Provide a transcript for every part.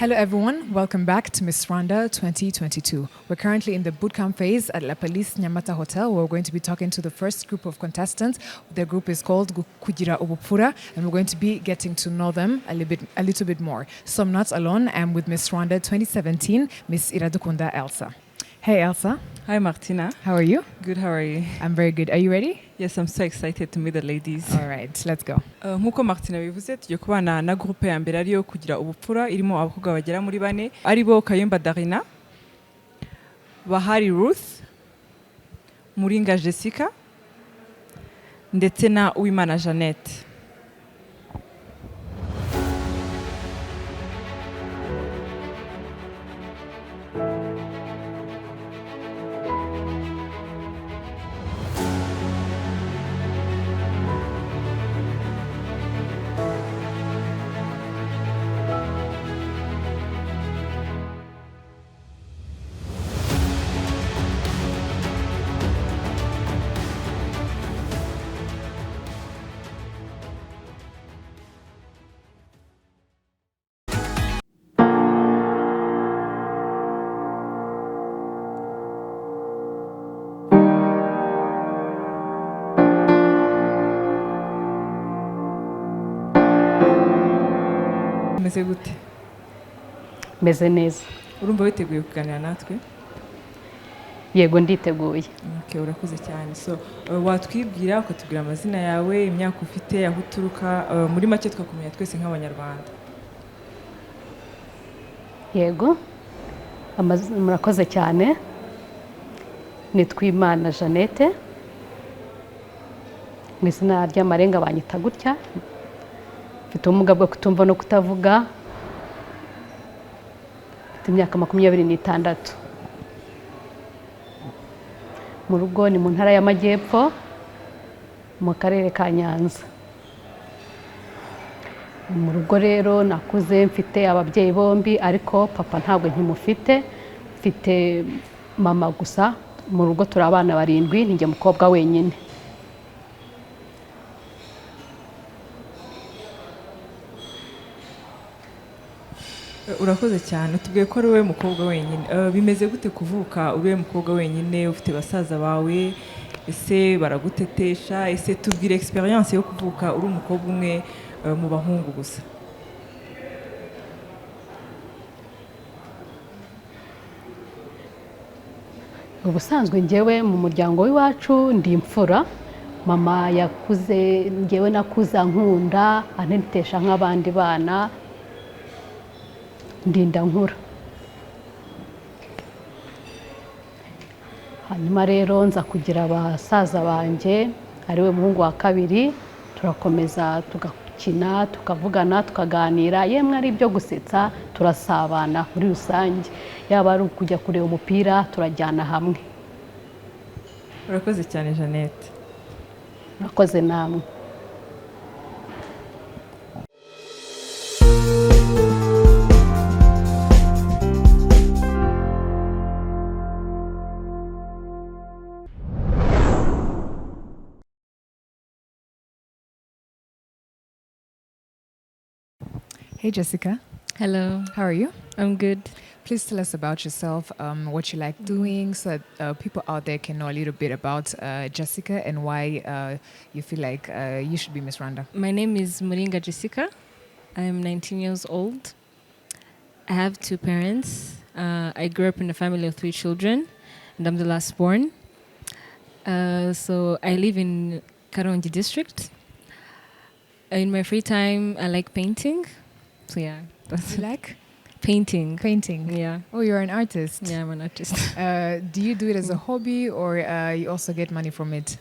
Hello everyone, welcome back to Miss Rwanda 2022. We're currently in the bootcamp phase at La Palisse Nyamata Hotel, where we're going to be talking to the first group of contestants. Their group is called Kugira Ubupfura, and we're going to be getting to know them a little bit more. So I'm not alone, I'm with Miss Rwanda 2017, Miss Iradukunda Elsa. Hey Elsa. Hi Martina. How are you? Good, how are you? I'm very good. Are you ready? Yes, I'm so excited to meet the ladies. All right, let's go. Nkuko Martina bivuze tugiye kubana na groupe ya mbere ariyo Kugira Ubupfura irimo abakobwa bagera muri 4 aribo Kayumba Darina, Bahali Ruth, Muringa Jessica ndetse na Uwimana Jeannette. Meze gute? Meze neza. Urumva witeguye kuganira natwe? Yego nditeguye. Okay, urakoze cyane. So, watwibwira ukatubwira amazina yawe, imyaka ufite, aho uturuka, muri make twakumenya twese nk'abanyarwanda. Yego. Murakoze cyane. Nitwa Uwimana Jeannette. Mu izina ry'amarenga banyita gutya. Mfite ubumuga bwo kutumva no kutavuga. Mfite imyaka 26. Mu rugo ni mu ntara y'Amajyepfo mu karere ka Nyanza. Mu rugo rero nakuze mfite ababyeyi bombi ariko papa ntabwo nkimufite. Mfite mama gusa. Mu rugo turi abana 7 ninjye mukobwa wenyine. Urakoze cyane utubwiye ko ari wowe mukobwa wenyine. Bimeze gute kuvuka uri mukobwa wenyine ufite basaza bawe? Ese baragutetesha? Ese tubwire experience yo kuvuka uri umukobwa umwe mu bahungu gusa? Ubusanzwe njyewe mu muryango w'iwacu ndi imfura. Mama yakuze njyewe nakuza nkunda antetesha nk'abandi bana. Ndinda nkura. Hanyuma rero nza kugira abasaza banje ariwe muhungu wa kabiri, turakomeza tugakina tukavugana tukaganira, yemwe ari byo gusetsa turasabana muri rusange, yaba ari kujya kureba umupira turajyana hamwe. Urakoze cyane Jeannette. Urakoze namwe. Hey Jessica. Hello. How are you? I'm good. Please tell us about yourself, what you like doing, so that people out there can know a little bit about Jessica and why you feel like you should be Miss Rwanda. My name is Muringa Jessica. I'm 19 years old. I have 2 parents. I grew up in a family of 3 children, and I'm the last born. So I live in Karongi district. In my free time, I like painting. So yeah, that's You like? painting. Painting? Yeah. Oh, you're an artist? Yeah, I'm an artist. Do you do it as a hobby or you also get money from it?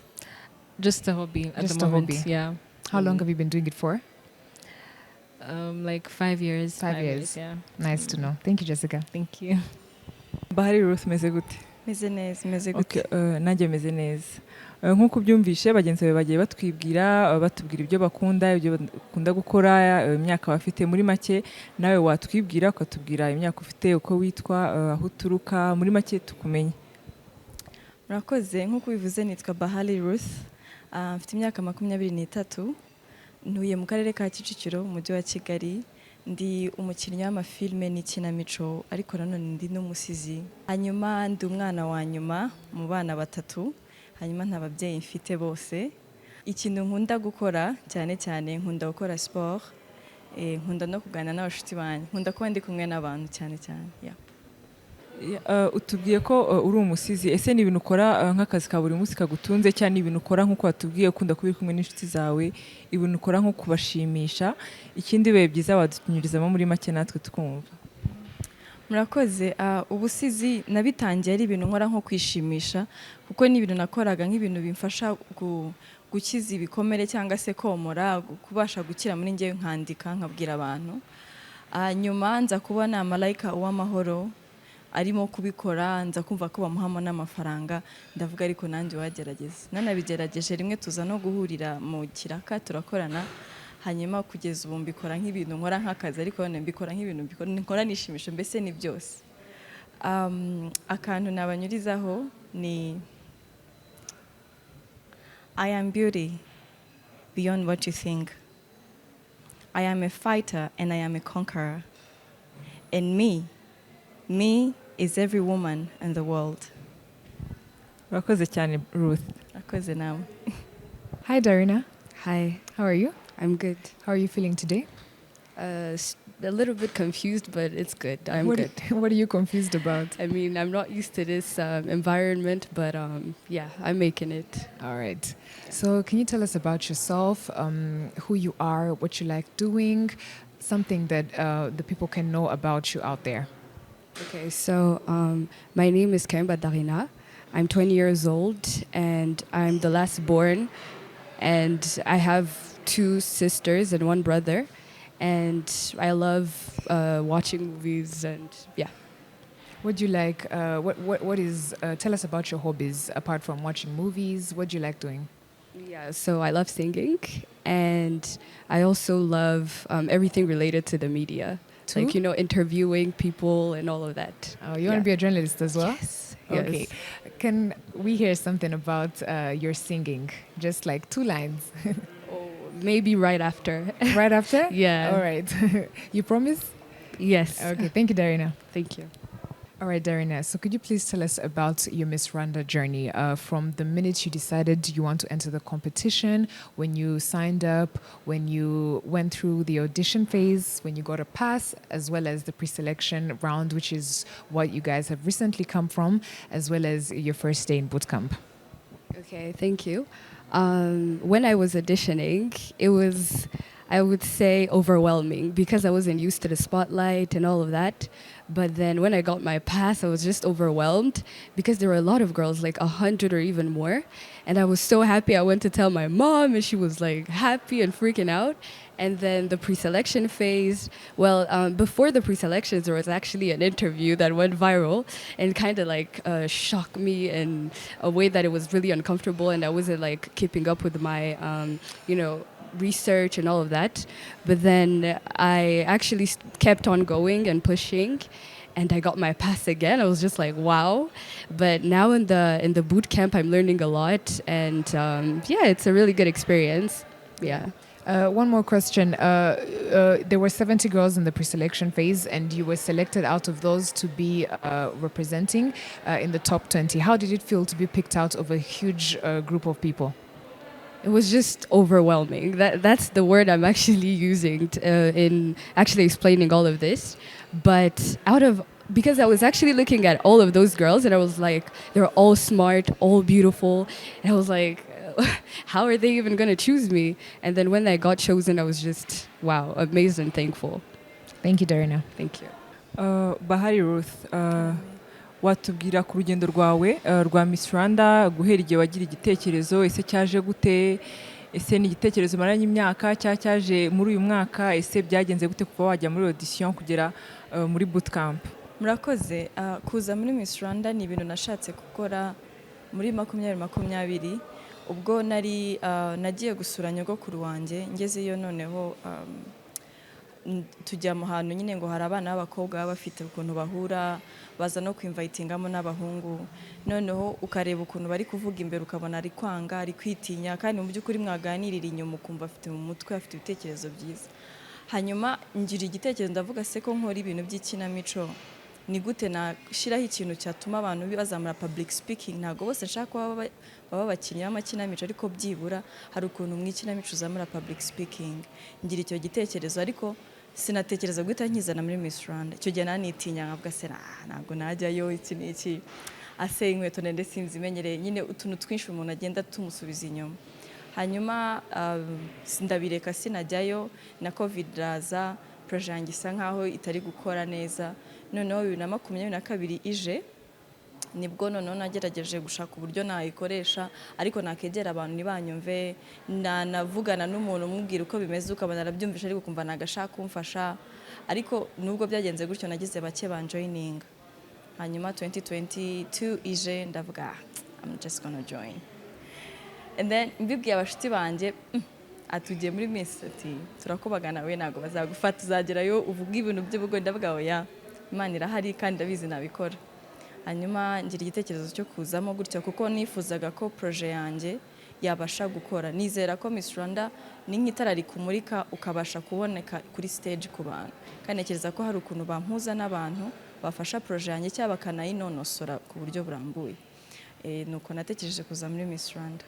Just a hobby at Just the a moment. hobby. Yeah. How long have you been doing it for? Like 5 years. 5 years. Yeah. Nice to know. Thank you, Jessica. Thank you. Bahali Ruth meze gute? Meze gute. Okay, nanjye meze neza. Nkuko byumvishe bagenzi bawe bagiye batubwira ibyo bakunda, ibyo bakunda gukora, imyaka bafite muri make. Nawe watwibwira ukatubwira imyaka ufite, uko witwa, aho uturuka, muri make tukumenye. Murakoze, nkuko bivuze nitwa Bahali Ruth. Mfite imyaka 23. Ntuye mu karere ka Kicukiro mu mujyi wa Kigali. ndi umukinnyi w'amafilme n'ikinamico ariko nanone ndi n'umusizi. Hanyuma ndi umwana wa nyuma mu bana batatu, hanyuma nta babyeyi mfite bose. Ikintu nkunda gukora cyane cyane nkunda gukora sport, nkunda no kuganira n'abashuti banjye, nkunda kuba ndi kumwe n'abantu cyane cyane. Utubwiye ko uri umusizi, ese ni ibintu ukora nk'akazi ka buri munsi kagutunze cyane, ni ibintu ukora nk'uko watubwiye ukunda kuba uri kumwe n'inshuti zawe, ibintu ukora nko kubashimisha? Ikindi bibaye byiza wadutunyurizamo muri make natwe tukumva. Murakoze. Ubusizi nabitangiye ari ibintu nkora nko kwishimisha, kuko ni ibintu nakoraga nk'ibintu bimfasha gukiza ibikomere cyangwa se komora, kubasha gukira muri njye, nkandika nkabwira abantu. Nyuma nza kubona Malayika Uwamahoro arimo kubikora, nza kumva ko bamuhamo n'amafaranga, ndavuga ariko nanjye wagerageza. Nanabigerageje rimwe tuza no guhurira mu kiraka turakorana, hanyuma kugeza ubu mbikora nk'ibintu nkora nk'akazi, ariko mbikora nk'ibintu nkora nishimisha, mbese ni byose. Akantu nabanyurizaho ni I am beauty beyond what you think. I am a fighter and I am a conqueror. And me is every woman in the world. Urakoze cyane Ruth. Urakoze nawe. Hi Darina. Hi, How are you? I'm good. How are you feeling today? A little bit confused, but it's good. I'm good. What are you confused about? I mean, I'm not used to this environment, but yeah, I'm making it. All right. So can you tell us about yourself, who you are, what you like doing, something that the people can know about you out there? Okay, so my name is Kayumba Darina. I'm 20 years old, and I'm the last born, and I have 2 sisters and 1 brother, and I love watching movies, and yeah. What do you like? What is? Tell us about your hobbies apart from watching movies. What do you like doing? Yeah, so I love singing, and I also love everything related to the media. Too? Like, interviewing people and all of that. Oh, you want to be a journalist as well? Yes. Okay. Can we hear something about your singing? Just like 2 lines. Maybe right after. Right after? Yeah. All right. You promise? Yes. Okay. Thank you, Darina. Thank you. All right, Darina. So could you please tell us about your Miss Rwanda journey from the minute you decided you want to enter the competition, when you signed up, when you went through the audition phase, when you got a pass, as well as the pre-selection round, which is what you guys have recently come from, as well as your first day in boot camp? Okay, thank you. When I was auditioning, it was, I would say, overwhelming because I wasn't used to the spotlight and all of that. But then when I got my pass, I was just overwhelmed because there were a lot of girls, like 100 or even more. And I was so happy. I went to tell my mom, and she was like happy and freaking out. And then the pre-selection phase, before the pre-selections, there was actually an interview that went viral and kind of like shocked me in a way that it was really uncomfortable, and I wasn't like keeping up with my, research and all of that. But then I actually kept on going and pushing, and I got my pass again. I was just like, wow. But now in the boot camp, I'm learning a lot, and it's a really good experience. Yeah. One more question. There were 70 girls in the pre-selection phase, and you were selected out of those to be representing in the top 20. How did it feel to be picked out of a huge group of people? It was just overwhelming. That's the word I'm actually using in actually explaining all of this. But because I was actually looking at all of those girls, and I was like, they're all smart, all beautiful. And I was like, how are they even going to choose me? And then when I got chosen, I was just, wow, amazed and thankful. Thank you, Darina. Thank you. Bahali Ruth, watubwira ku rugendo rwawe rwa Miss Rwanda, guhera igihe wagira igitekerezo, ese cyaje gute, ese ni igitekerezo maranye imyaka cyaje muri uyu mwaka, ese byagenze gute kuva wajya muri audition kugera muri boot camp? Murakoze. Kuza muri Miss Rwanda ni ibintu nashatse gukora muri 2020, ubwo nagiye gusura nyogokuru wanjye, ngezeyo noneho tujya mu hantu nyine ngo hari abana b'abakobwa bafite ukuntu bahura, baza no kwinvitingamo n'abahungu, noneho ukareba ukuntu bari kuvuga imbere ukabona ari kwanga, ari kwitinya, kandi mu by'ukuri mwaganirira inyuma ukumva afite mu mutwe afite ibitekerezo byiza. hanyuma ngira igitekerezo ndavuga se ko nkora ibintu by'ikinamico ni gute nashyiraho ikintu cyatuma abantu bazamura public speaking. Ntabwo bose nshaka kuba baba bakinnyi b'amakinamico, ariko byibura hari ukuntu mu ikinamico uzamura public speaking. Ngira icyo gitekerezo, ariko sinatekereza guhita nkizana muri Miss Rwanda. Icyo gihe nanitinya nkavuga se ntabwo najyayo, iki n'iki, ase inkweto ndende sinzimenyereye, nyine utuntu twinshi umuntu agenda tumusubiza inyuma. Hanyuma ndabireka sinajyayo, na covid raza, projet yanjye isa nkaho itari gukora neza. Noneho 2022 ije nibwo noneho nagerageje gushaka uburyo nayikoresha, ariko nakegera abantu ntibanyumve, navugana n'umuntu umubwira uko bimeze ukabona arabyumvisha ariko kumva nagashaka kumfasha. Ariko nubwo byagenze gutyo nagize bake banjoining. Hanyuma 2022 ije ndavuga I'm just gonna join. And then mbibwiye abashitsi banje atugiye muri Miss ati turakubagana we ntago bazagufata uzagerayo uvuga ibintu by'ubugo. Ndavuga oya, Imana irahari kandi ndabizi nabikora. Hanyuma ngira igitekerezo cyo kuzamo gutya kuko nifuzaga ko projet yanjye yabasha gukora. Nizera ko Miss Rwanda ni nk'itara rikumurika ukabasha kuboneka kuri stage ku bantu, kandi ntekereza ko hari ukuntu bampuza n'abantu bafasha projet yanjye cyangwa bakanayinonosora ku buryo burambuye. Nuko natekereje kuza muri Miss Rwanda.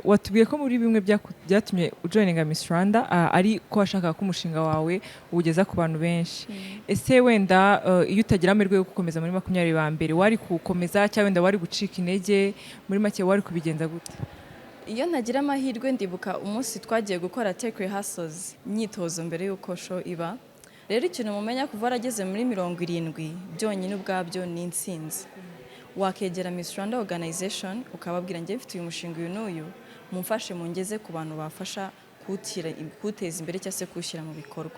Watubwiye ko muri bimwe byatumye ujoininga Miss Rwanda ari ko washakaga ko umushinga wawe ugeza ku bantu benshi. Ese wenda iyo utagira amahirwe yo gukomeza muri 20 ba mbere wari kukomeza cyangwa wenda wari gucika intege, muri make wari kubigenza gute? Iyo nagira amahirwe ndibuka umunsi twagiye gukora tech rehearsals, imyitozo mbere y'uko show iba. Rero ikintu mumenya kuva warageze muri 70 byonyine ubwabyo ni intsinzi. Wakegera Miss Rwanda organization ukababwira ngiye mfite uyu mushinga uyu n'uyu, mumfashe mungeze ku bantu bafasha kuteza imbere cyangwa se kushyira mu bikorwa.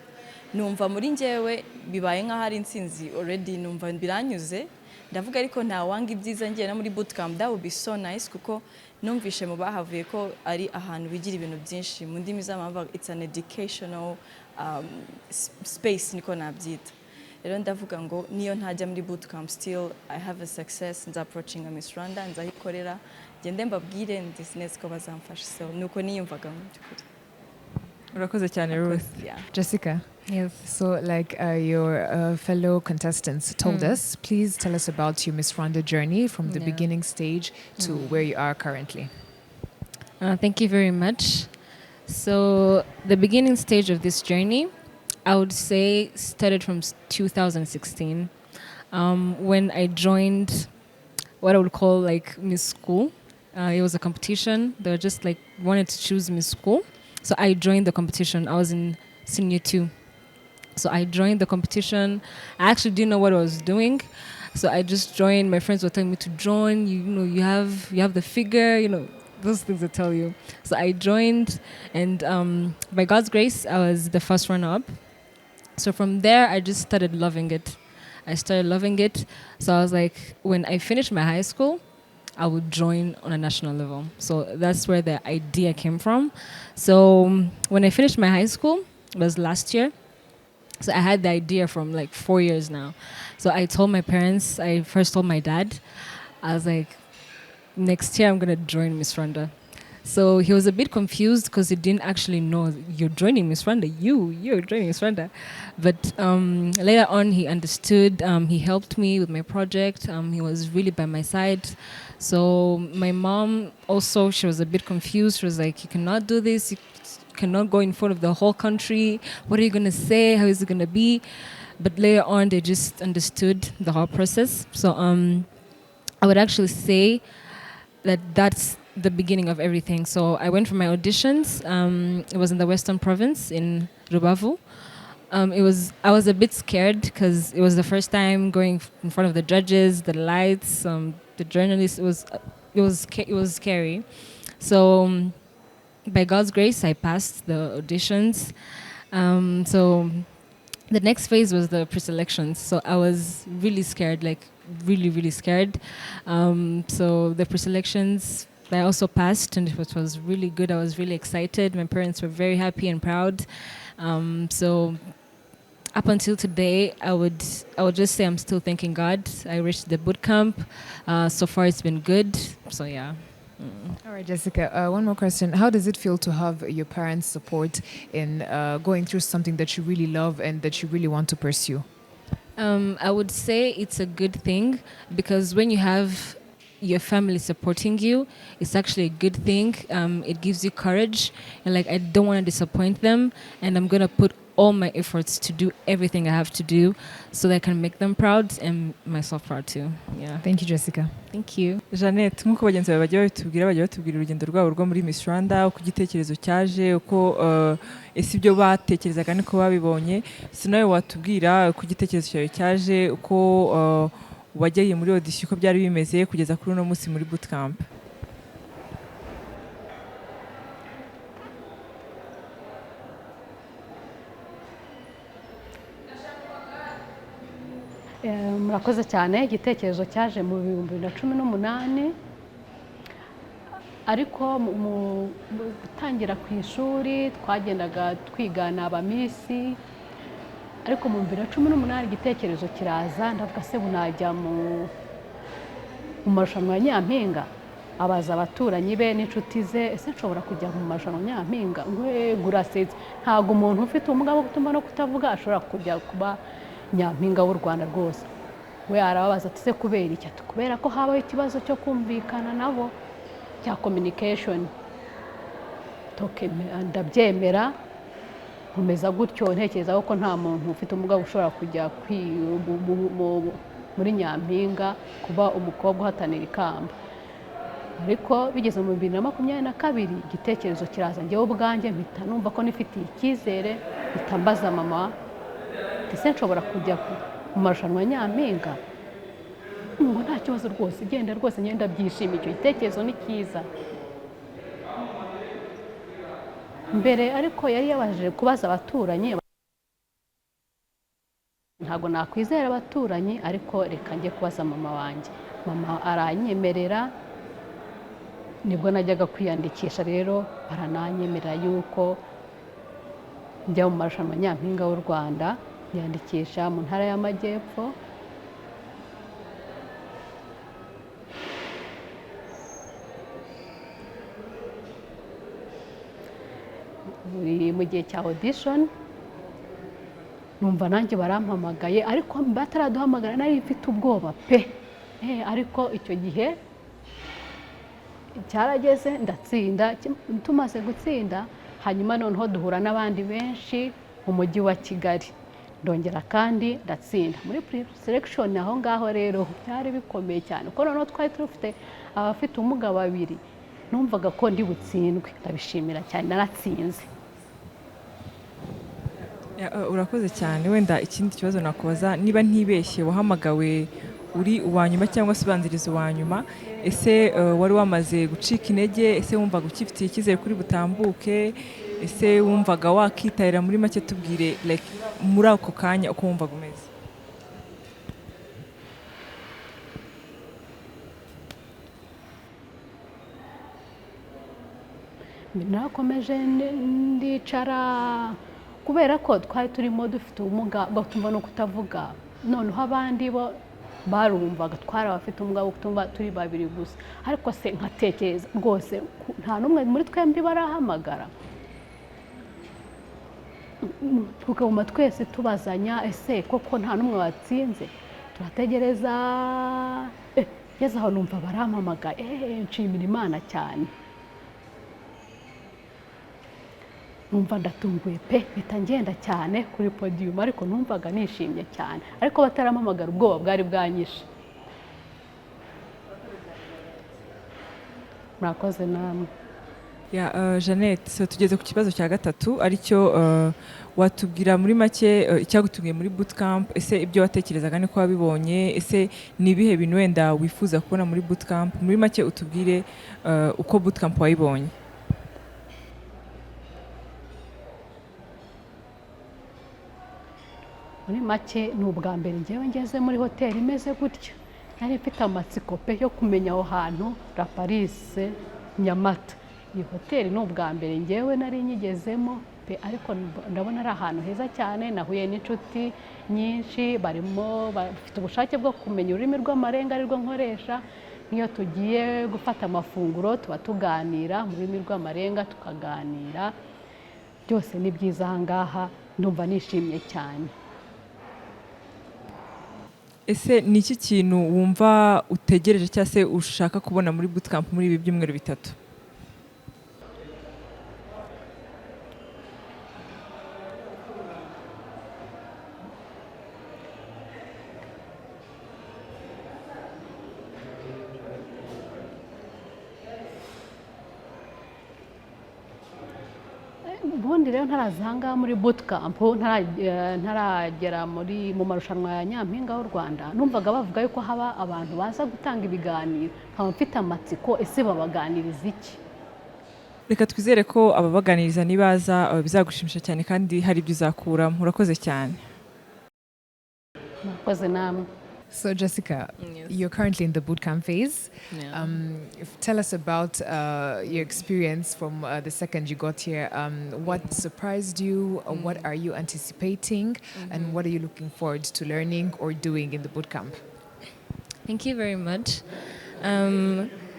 Numva muri njyewe bibaye nka hari intsinzi already, numva biranyuze. Ndavuga ariko nta wanga ibyiza ngiye na muri bootcamp, that would be so nice kuko numvishe mu bahavuye ko ari ahantu bigira ibintu byinshi. Mu ndimi z'amahanga it's an educational space niko nabyita. Rero ndavuga ngo niyo ntajya muri bootcamp still I have a success, nza approaching Miss Rwanda, nzayikorera gende mbabwire ndisness ko bazamfasha. So nuko niyumvaga mu byukuri. Urakoze cyane Ruth. Yeah. Jessica. Yes. So, like your fellow contestants told us, please tell us about your Miss Rwanda journey from the beginning stage to where you are currently. Thank you very much. So, the beginning stage of this journey, I would say, started from 2016 when I joined what I would call like Miss School. It was a competition. They were just like wanted to choose Miss School. So I joined the competition. I was in senior 2. So I joined the competition. I actually didn't know what I was doing. So I just joined. My friends were telling me to join. You have the figure, those things they tell you. So I joined, and by God's grace, I was the first runner-up. So from there, I just started loving it. So I was like, when I finished my high school, I would join on a national level. So that's where the idea came from. So when I finished my high school, it was last year. So I had the idea from like 4 years now. So I told my parents, I first told my dad, I was like, next year I'm going to join Miss Rwanda. So he was a bit confused because he didn't actually know you're joining Miss Rwanda. You're joining Miss Rwanda. But later on, he understood. He helped me with my project. He was really by my side. So my mom also, she was a bit confused. She was like, you cannot do this. You cannot go in front of the whole country. What are you going to say? How is it going to be? But later on, they just understood the whole process. So I would actually say that that's the beginning of everything. So I went for my auditions. It was in the Western Province in Rubavu. I was a bit scared because it was the first time going in front of the judges, the lights, the journalists. It was scary. So by God's grace, I passed the auditions. So the next phase was the pre-selections. So I was really scared, like really, really scared. So the pre-selections, I also passed, and it was really good. I was really excited. My parents were very happy and proud. So up until today, I would just say I'm still thanking God. I reached the boot camp. So far, it's been good. So yeah. All right, Jessica, one more question. How does it feel to have your parents' support in going through something that you really love and that you really want to pursue? I would say it's a good thing because when you have your family supporting you, it's actually a good thing. It gives you courage. And like, I don't want to disappoint them, and I'm going to put all my efforts to do everything I have to do so that I can make them proud and myself proud too. Yeah. Thank you, Jessica. Thank you. Jeannette, nk'uko bagenzi bawe bagiye batubwira urugendo rwabo rwo muri Miss Rwanda, uko igitekerezo cyaje, uko ese ibyo batekerezaga niko babibonye, si nawe watubwira uko igitekerezo cyawe cyaje, uko wajyaye muri audition, uko byari bimeze kugeza kuri uno munsi muri bootcamp. Murakoze cyane. Igitekerezo cyaje mu 2018, ariko mu gutangira ku ishuri twagendaga twigana abamisi, ariko mu 2018 igitekerezo kiraza, ndavuga se bunajya mu marushanwa ya Nyampinga. Abaza abaturanyi be n'inshuti ze, ese nshobora kujya mu marushanwa ya Nyampinga? Gurasetse, ntago umuntu ufite ubumuga bwo kutumva no kutavuga ashobora kujya kuba Nyampinga w'u Rwanda rwose. We arababaza ati se kubera iki? Ati kubera ko habaho ikibazo cyo kumvikana nabo cya communication. Ndabyemera, nkomeza gutyo ntekereza ko nta muntu ufite ubumuga ushobora kujya muri Nyampinga kuba umukobwa uhatanira ikamba. Ariko bigeze mu 2022 igitekerezo kiraza, njyewe ubwanjye mpita numva ko nifitiye icyizere, mpita mbaza mama ese nshobora kujya mu marushanwa ya Nyampinga? Ngo nta kibazo rwose, genda rwose, ngenda byishimiye, icyo gitekerezo ni cyiza. Mbere ariko yari yabajije kubaza abaturanyi, ntabwo nakwizera abaturanyi, ariko reka njye kubaza mama wanjye. Mama aranyemerera, nibwo najyaga kwiyandikisha, rero arananyemerera yuko njya mu marushanwa Nyampinga w'u Rwanda, yandikisha mu ntara y'Amajyepfo. Mu gihe cya audition numva nanjye barampamagaye, ariko bataraduhamagara nari mfite ubwoba pe. Ariko icyo gihe cyarageze ndatsinda. Tumaze gutsinda, hanyuma noneho duhura n'abandi benshi mu mujyi wa Kigali, ndongera kandi ndatsinda muri pre-selection. Aho ngaho rero byari bikomeye cyane, kuko noneho twari dufite abafite ubumuga babiri. Numvaga ko ndi butsindwe, ndabishimira cyane, naratsinze. Urakoze cyane. Wenda ikindi kibazo nakubaza, niba ntibeshye wahamagawe uri uwanyuma cyangwa se ubanziriza uwanyuma, ese wari wamaze gucika intege? Ese wumvaga ukifitiye icyizere kuri butambuke? Ese wumvaga wakitahira? Muri make tubwire like muri ako kanya uko wumvaga umeze. Nakomeje ndicara, kubera ko twari turimo dufite ubumuga bwo kutumva no kutavuga. Noneho abandi bo barumvaga, twari abafite ubumuga bwo kutumva turi babiri gusa. Ariko se nkatekereza rwose nta n'umwe muri twembi barahamagara. Tukaguma twese tubazanya, ese koko nta n'umwe watsinze? Turategereza, ngeze aho numva barampamagaye. Nshimira Imana cyane, numva ndatunguye pe, mpita ngenda cyane kuri podium, ariko numvaga nishimye cyane. Ariko batarampamagara ubwoba bwari bwanyishe. Murakoze namwe. Jeannette, so tugeze ku kibazo cya gatatu, aricyo watubwira muri make icyagutunguye muri bootcamp. Ese ibyo watekerezaga niko wabibonye? Ese ni ibihe bintu wenda wifuza kubona muri bootcamp? Muri make utubwire uko bootcamp wayibonye. Muri make ni ubwa mbere njyewe ngeze muri hoteli imeze gutya. Nari mfite amatsiko pe yo kumenya aho hantu La Paris Nyamata. Iyi hoteli ni ubwa mbere njyewe nari nyigezemo pe, ariko ndabona ari ahantu heza cyane. Nahuye n'inshuti nyinshi, barimo bafite ubushake bwo kumenya ururimi rw'amarenga arirwo nkoresha. nk'iyo tugiye gufata amafunguro tuba tuganira mu rurimi rw'amarenga tukaganira, byose ni byiza aha ngaha, ndumva nishimye cyane. ese ni iki kintu wumva utegereje cyangwa se ushaka kubona muri bootcamp muri ibi byumweru bitatu? Ubundi rero ntaraza aha ngaha muri bootcamp, ntaragera mu marushanwa ya Nyampinga w'u Rwanda, numvaga bavuga yuko haba abantu baza gutanga ibiganiro, nkaba mfite amatsiko, ese babaganiriza iki? Reka twizere ko ababaganiriza nibaza bizagushimisha cyane kandi hari ibyo uzakuramo. Urakoze cyane. Murakoze namwe. So Jessica, Yes. you're currently in the bootcamp phase. Yeah. Tell us about your experience from the second you got here. What surprised you? What are you anticipating? And what are you looking forward to learning or doing in the bootcamp? Thank you very much.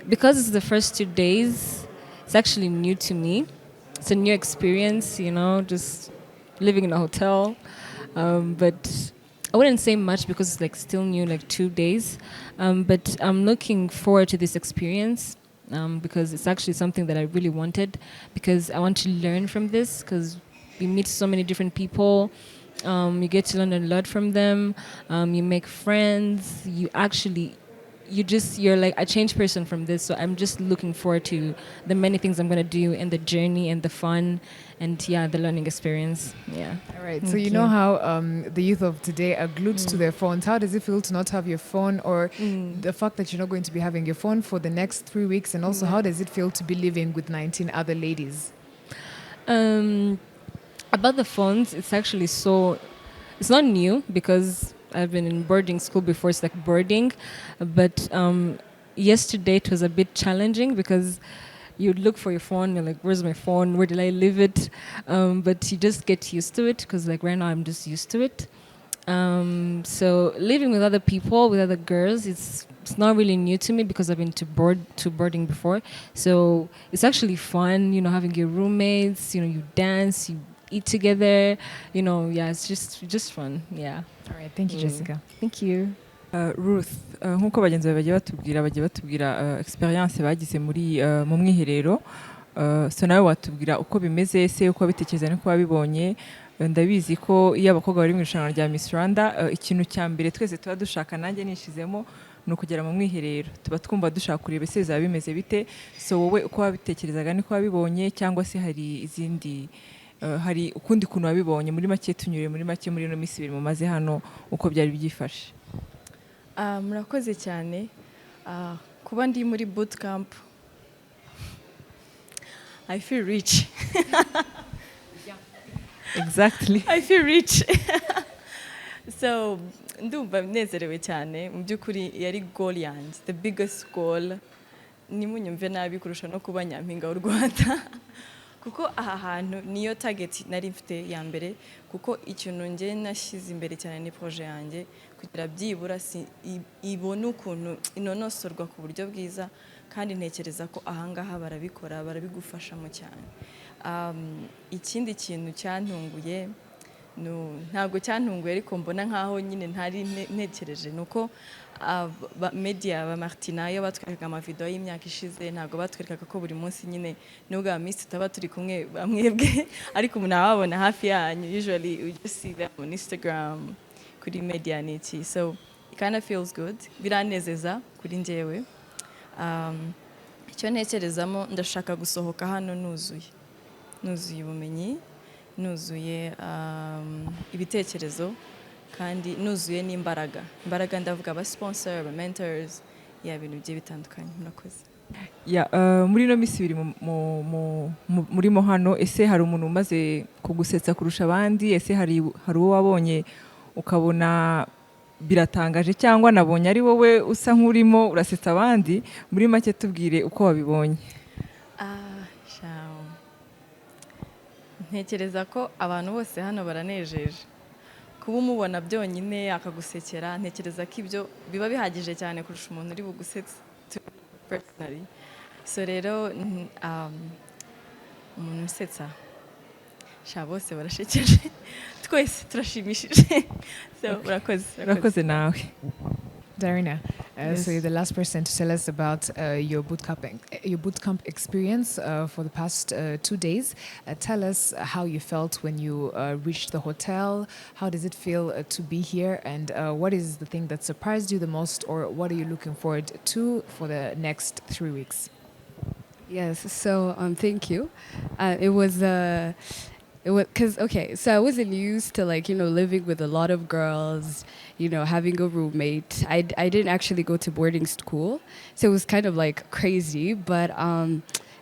Because it's the first 2 days, it's actually new to me. It's a new experience, you know, just living in a hotel. But I wouldn't say much because it's like still new, like 2 days. But I'm looking forward to this experience because it's actually something that I really wanted, because I want to learn from this, because we meet so many different people. You get to learn a lot from them. You make friends. You're like a changed person from this. So I'm just looking forward to the many things I'm going to do, and the journey and the fun and the learning experience. Yeah. All right. So you know how the youth of today are glued to their phones. How does it feel to not have your phone, or the fact that you're not going to be having your phone for the next 3 weeks? And also, how does it feel to be living with 19 other ladies? About the phones, it's actually it's not new because I've been in boarding school before. It's like boarding, but yesterday it was a bit challenging because you'd look for your phone, you're like, where's my phone? Where did I leave it? But you just get used to it, because like right now I'm just used to it. So living with other people, with other girls, it's not really new to me because I've been to boarding before. So it's actually fun, you know, having your roommates, you know, you dance, you eat together, you know, it's just fun. Yeah. All right. Thank you, Jessica. Thank you. Ruth, nk'uko bagenzi bagiye batubwira experience bagize mu mwiherero, so nawe watubwira uko bimeze, se uko bitekereza n'uko wabibonye. Ndabizi ko iyo abakobwa bari mu irushanwa rya Miss Rwanda, ikintu cya mbere twese tuba dushaka, nanjye nishizemo, ni ukugera mu mwiherero. Tuba twumva dushaka kureba ese bizaba bimeze bite. So wowe uko wabitekerezaga niko wabibonye, cyangwa se hari ukundi kuntu wabibonye? Muri make tunyure muri make muri no Miss ibiri mumaze hano, uko byari byifashe. Murakoze cyane. Kuba ndi muri bootcamp, I feel rich. Exactly. I feel rich. So ndumva nezerewe cyane. Mu by'ukuri yari goal yanjye, the biggest goal. Nimunyumve nabi kurusha no kuba Nyampinga w'u Rwanda. Kuko aha hantu niyo target nari mfite ya mbere, kuko ikintu nge nashyize imbere cyane ni projet yanjye, kugira byibura ibone ukuntu inonosorwa ku buryo bwiza, kandi ntekereza ko ahangaha barabikora, barabigufashamo cyane. Ikindi kintu cyantunguye, ntabwo cyantunguye ariko mbona nkaho nyine ntari ntekereje, nuko media ba Martina yo batwerekaga amavideo y'imyaka ishize, ntabwo batwerekaga ko buri munsi nyine nubwo aba Miss tutaba turi kumwe bamwebwe, ariko umuntu ababona hafi yanyu. Usually we just see them on Instagram, kuri media n'iki. So it kind of feels good, biranezeza kuri njyewe. Icyo ntekerezamo, ndashaka gusohoka hano nuzuye ubumenyi, nuzuye ibitekerezo, kandi nuzuye n'imbaraga. Ndavuga aba sponsor, aba mentors, ibintu bigiye bitandukanye. Murakoze. Muri no Miss ibiri murimo hano, ese hari umuntu umaze kugusetsa kurusha abandi? Ese hari uwo wabonye ukabona biratangaje, cyangwa nabonye ari wowe usa nk'urimo urasetsa abandi? Muri make tubwire uko wabibonye. Ntekereza ko abantu bose hano baranejeje. Kuba umubona byonyine akagusekera, ntekereza ko ibyo biba bihagije cyane kurusha umuntu uri bugusetsa. to personally. So rero umuntu usetsa sha bose barashekeje twese turashimishije. So urakoze nawe. Darina, Yes. so you're the last person to tell us about your boot camp experience for the past 2 days. Tell us how you felt when you reached the hotel. How does it feel to be here, and what is the thing that surprised you the most, or what are you looking forward to for the next 3 weeks? Yes, so thank you. It was because okay, so I wasn't used to like living with a lot of girls, having a roommate. I didn't actually go to boarding school, so it was kind of like crazy, but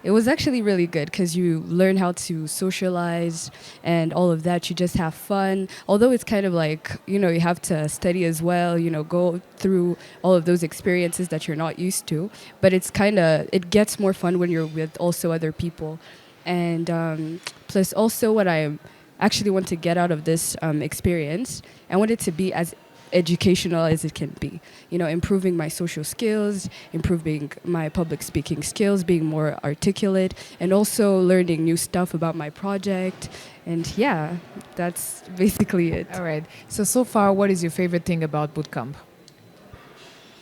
it was actually really good because you learn how to socialize and all of that. You just have fun. Although it's kind of like you have to study as well. Go through all of those experiences that you're not used to, but it gets more fun when you're with also other people. And plus also what I actually want to get out of this experience, I want it to be as educational as it can be. Improving my social skills, improving my public speaking skills, being more articulate, and also learning new stuff about my project. And yeah, that's basically it. All right. So far, what is your favorite thing about bootcamp?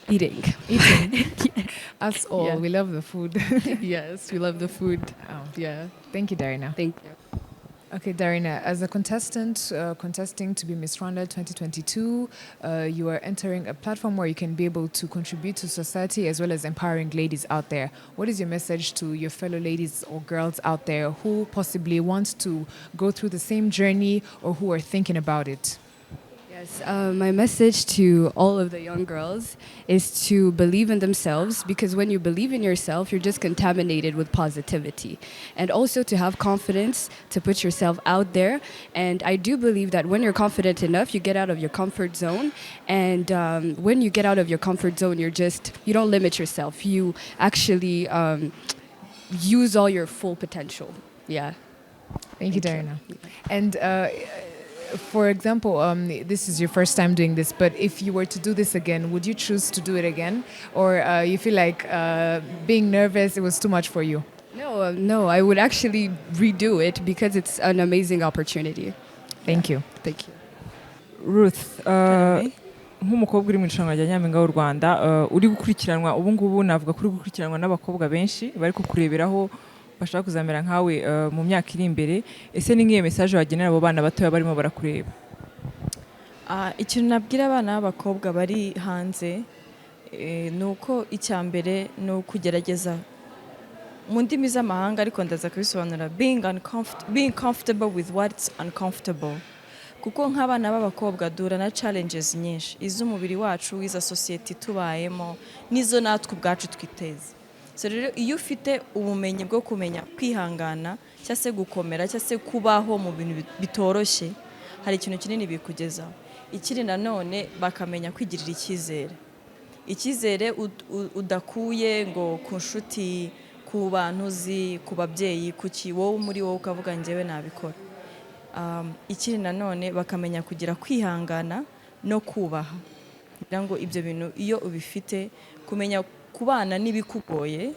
Eating. Us all. Yeah. We love the food. Yes, we love the food. Oh, Yeah, thank you, Darina. thank you. Okay, Darina, as a contestant contesting to be Miss Rwanda 2022, you are entering a platform where you can be able to contribute to society as well as empowering ladies out there. What is your message to your fellow ladies or girls out there who possibly want to go through the same journey or who are thinking about it? Yes, my message to all of the young girls is to believe in themselves, because when you believe in yourself, you're just contaminated with positivity. And also to have confidence, to put yourself out there. And I do believe that when you're confident enough, you get out of your comfort zone. And when you get out of your comfort zone, you don't limit yourself. You actually use all your full potential. Yeah. Thank you, Darina. And for example, this is your first time doing this, but if you were to do this again, would you choose to do it again? Or you feel like being nervous, it was too much for you? No, I would actually redo it because it's an amazing opportunity. Thank you. Thank you. Ruth, nk'umukobwa uri mu irushanwa rya Nyampinga w'u Rwanda, uri gukurikiranwa ubu ngubu, navuga ko uri gukurikiranwa n'abakobwa benshi bari kukureberaho bashaka kuzamera nkawe mu myaka iri imbere. Ese ni nk'iyo message wagenera abo bana batoya barimo barakureba? Ikintu nabwira abana b'abakobwa bari hanze ni uko icya mbere ni ukugerageza mu ndimi z'amahanga, ariko ndaza kubisobanura, being comfortable with what's uncomfortable. Kuko nk'abana b'abakobwa duhura na challenges nyinshi, iz'umubiri wacu, iza society tubayemo, n'izo natwe ubwacu twiteze. So rero iyo ufite ubumenyi bwo kumenya kwihangana cyangwa se gukomera cyangwa se kubaho mu bintu bitoroshye, hari ikintu kinini bikugezaho. Ikiri nanone bakamenya kwigirira icyizere udakuye ngo ku nshuti, ku bantu uzi, ku babyeyi, kuki wowe muri wowe ukavuga njyewe nabikora. Ikiri nanone bakamenya kugira kwihangana no kubaha, kugira ngo ibyo bintu iyo ubifite, kumenya kubana n'ibikugoye,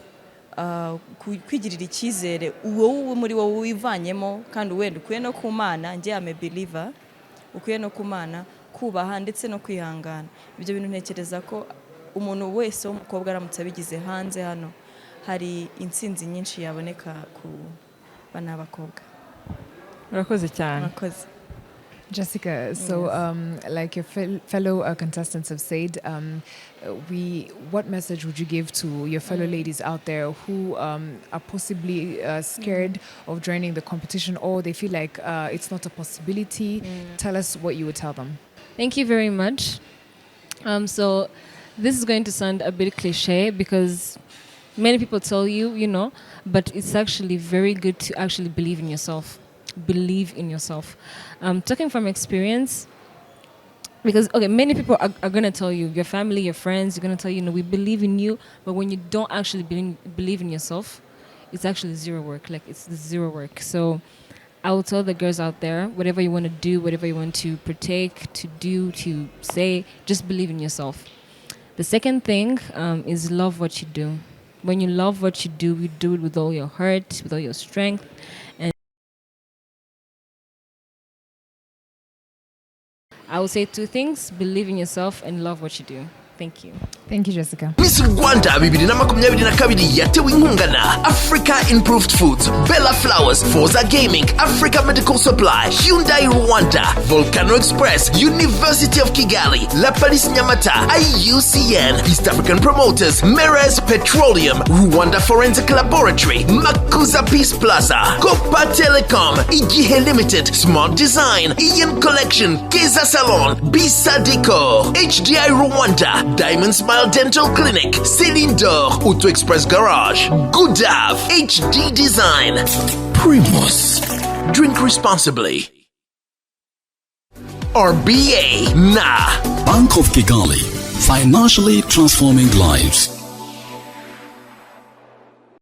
kwigirira icyizere wowe muri wowe wivanyemo, kandi wenda ukuye no ku Mana, njye am a believer, ukuye no ku Mana, kubaha ndetse no kwihangana. Ibyo bintu ntekereza ko umuntu wese w'umukobwa aramutse abigize hanze hano, hari intsinzi nyinshi yaboneka ku bana b'abakobwa. Urakoze cyane. Urakoze. Jessica, so like your fellow contestants have said, what message would you give to your fellow ladies out there who are possibly scared of joining the competition, or they feel like it's not a possibility? Tell us what you would tell them. Thank you very much. So this is going to sound a bit cliche because many people tell you, but it's actually very good to actually believe in yourself. Believe in yourself. Talking from experience, because many people are going to tell you, your family, your friends, are going to tell you, we believe in you, but when you don't actually believe in yourself, it's actually zero work. Like, it's zero work. So I will tell the girls out there, whatever you want to do, whatever you want to partake, to do, to say, just believe in yourself. The second thing is love what you do. When you love what you do it with all your heart, with all your strength. And I will say 2 things: believe in yourself and love what you do. Thank you. Thank you, Jessica. Miss Rwanda 2022 yatewe inkunga na Africa Improved Foods, Bella Flowers, Forza Gaming, Africa Medical Supply, Hyundai Rwanda, Volcano Express, University of Kigali, La Palisse Nyamata, IUCN, East African Promoters, Meres Petroleum, Rwanda Forensic Laboratory, Makuza Peace Plaza, Copa Telecom, Igihe Limited, Smart Design, Ian Collection, Keza Salon, Bisa Deco, HDI Rwanda, Diamond Smile Dental Clinic, Cylindor, Auto Express Garage, Goodaf, HD Design, Primus. Drink responsibly. RBA, nah. Bank of Kigali, financially transforming lives.